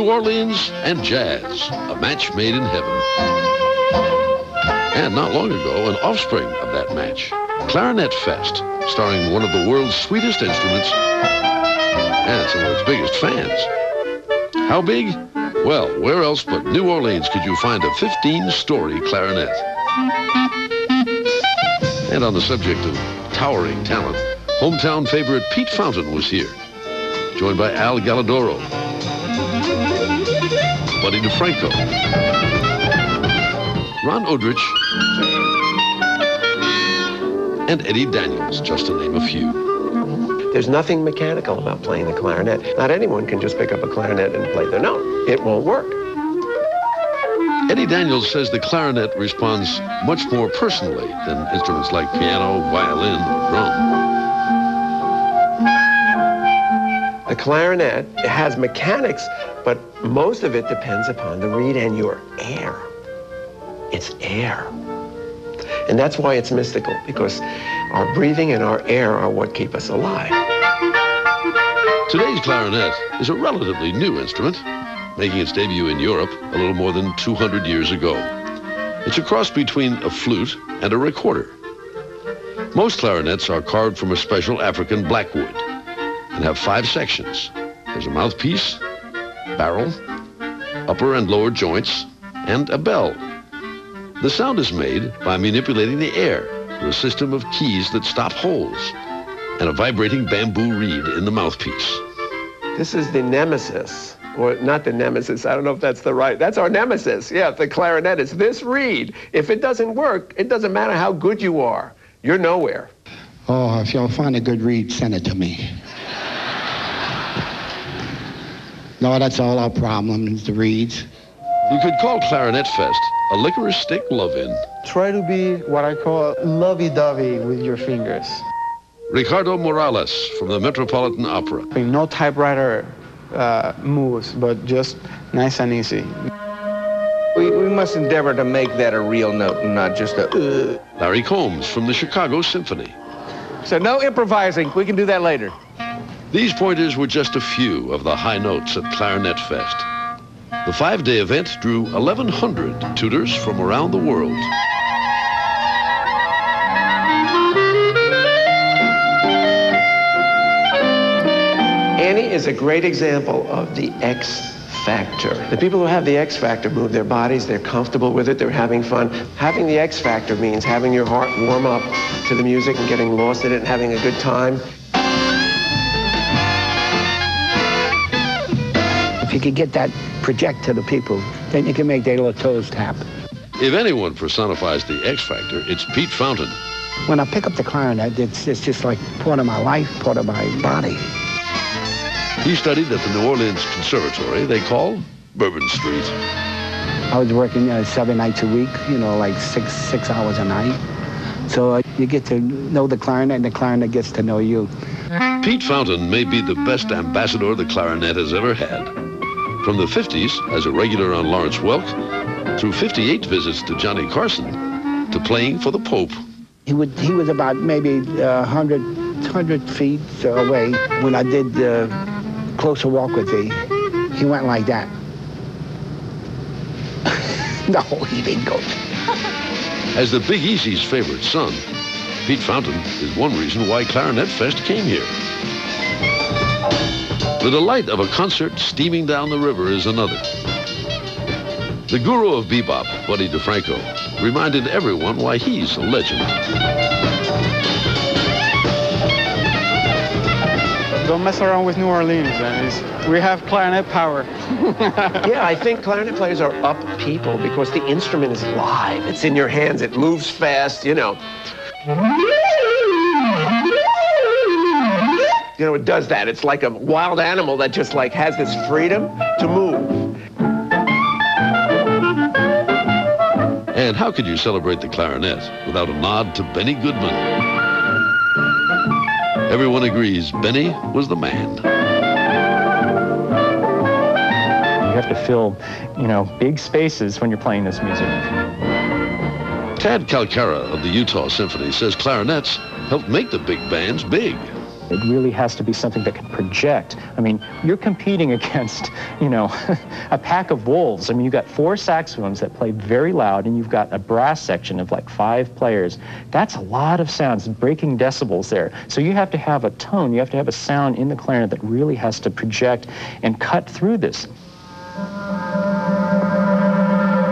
New Orleans and jazz, a match made in heaven. And not long ago, an offspring of that match, Clarinet Fest, starring one of the world's sweetest instruments and some of its biggest fans. How big? Well, where else but New Orleans could you find a 15-story clarinet? And on the subject of towering talent, hometown favorite Pete Fountain was here, joined by Al Galladoro, Buddy DeFranco, Ron Odrich, and Eddie Daniels, just to name a few. There's nothing mechanical about playing the clarinet. Not anyone can just pick up a clarinet and play the note. It won't work. Eddie Daniels says the clarinet responds much more personally than instruments like piano, violin, or drum. The clarinet has mechanics, but most of it depends upon the reed and your air. It's air. And that's why it's mystical, because our breathing and our air are what keep us alive. Today's clarinet is a relatively new instrument, making its debut in Europe a little more than 200 years ago. It's a cross between a flute and a recorder. Most clarinets are carved from a special African blackwood and have 5 sections. There's a mouthpiece, barrel, upper and lower joints, and a bell. The sound is made by manipulating the air through a system of keys that stop holes and a vibrating bamboo reed in the mouthpiece. This is the nemesis, or not the nemesis, I don't know if that's that's our nemesis. Yeah, the clarinet is this reed. If it doesn't work, it doesn't matter how good you are. You're nowhere. Oh, if y'all find a good reed, send it to me. No, that's all our problem, is the reeds. You could call Clarinet Fest a licorice stick love-in. Try to be what I call lovey-dovey with your fingers. Ricardo Morales from the Metropolitan Opera. No typewriter moves, but just nice and easy. We must endeavor to make that a real note and not just a Larry Combs from the Chicago Symphony. So no improvising. We can do that later. These pointers were just a few of the high notes at Clarinet Fest. The 5-day event drew 1,100 tutors from around the world. Annie is a great example of the X factor. The people who have the X factor move their bodies, they're comfortable with it, they're having fun. Having the X factor means having your heart warm up to the music and getting lost in it and having a good time. If you could get that project to the people, then you can make their little toes tap. If anyone personifies the X factor, it's Pete Fountain. When I pick up the clarinet, it's just like part of my life, part of my body. He studied at the New Orleans Conservatory they call Bourbon Street. I was working 7 nights a week, like six hours a night. So you get to know the clarinet, and the clarinet gets to know you. Pete Fountain may be the best ambassador the clarinet has ever had. From the 50s, as a regular on Lawrence Welk, through 58 visits to Johnny Carson, to playing for the Pope. He was about maybe 100 feet away. When I did Closer Walk with Thee, he went like that. No, he didn't go. As the Big Easy's favorite son, Pete Fountain is one reason why Clarinet Fest came here. The delight of a concert steaming down the river is another. The guru of bebop, Buddy DeFranco, reminded everyone why he's a legend. Don't mess around with New Orleans, man. We have clarinet power. Yeah, I think clarinet players are up people because the instrument is live. It's in your hands. It moves fast, it does that. It's like a wild animal that just has this freedom to move. And how could you celebrate the clarinet without a nod to Benny Goodman? Everyone agrees Benny was the man. You have to fill, big spaces when you're playing this music. Tad Calcara of the Utah Symphony says clarinets helped make the big bands big. It really has to be something that can project. I mean, you're competing against, you know, a pack of wolves. I mean, you've got 4 saxophones that play very loud, and you've got a brass section of like 5 players. That's a lot of sounds, breaking decibels there. So you have to have a tone, you have to have a sound in the clarinet that really has to project and cut through this.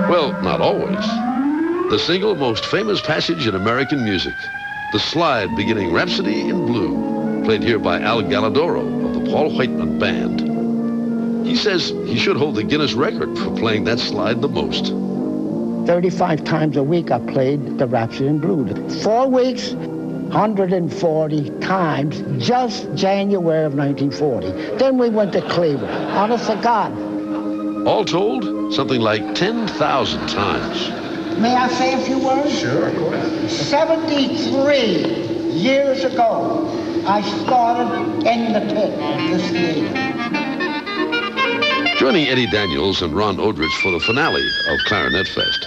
Well, not always. The single most famous passage in American music, the slide beginning Rhapsody in Blue, played here by Al Galladoro of the Paul Whiteman Band. He says he should hold the Guinness record for playing that slide the most. 35 times a week I played the Rhapsody in Blue. 4 weeks, 140 times, just January of 1940. Then we went to Cleveland, honest to God. All told, something like 10,000 times. May I say a few words? Sure, of course. 73 years ago, I started in the pit of this theater. Joining Eddie Daniels and Ron Odrich for the finale of Clarinet Fest,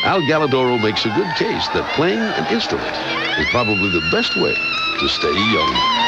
Al Galladoro makes a good case that playing an instrument is probably the best way to stay young.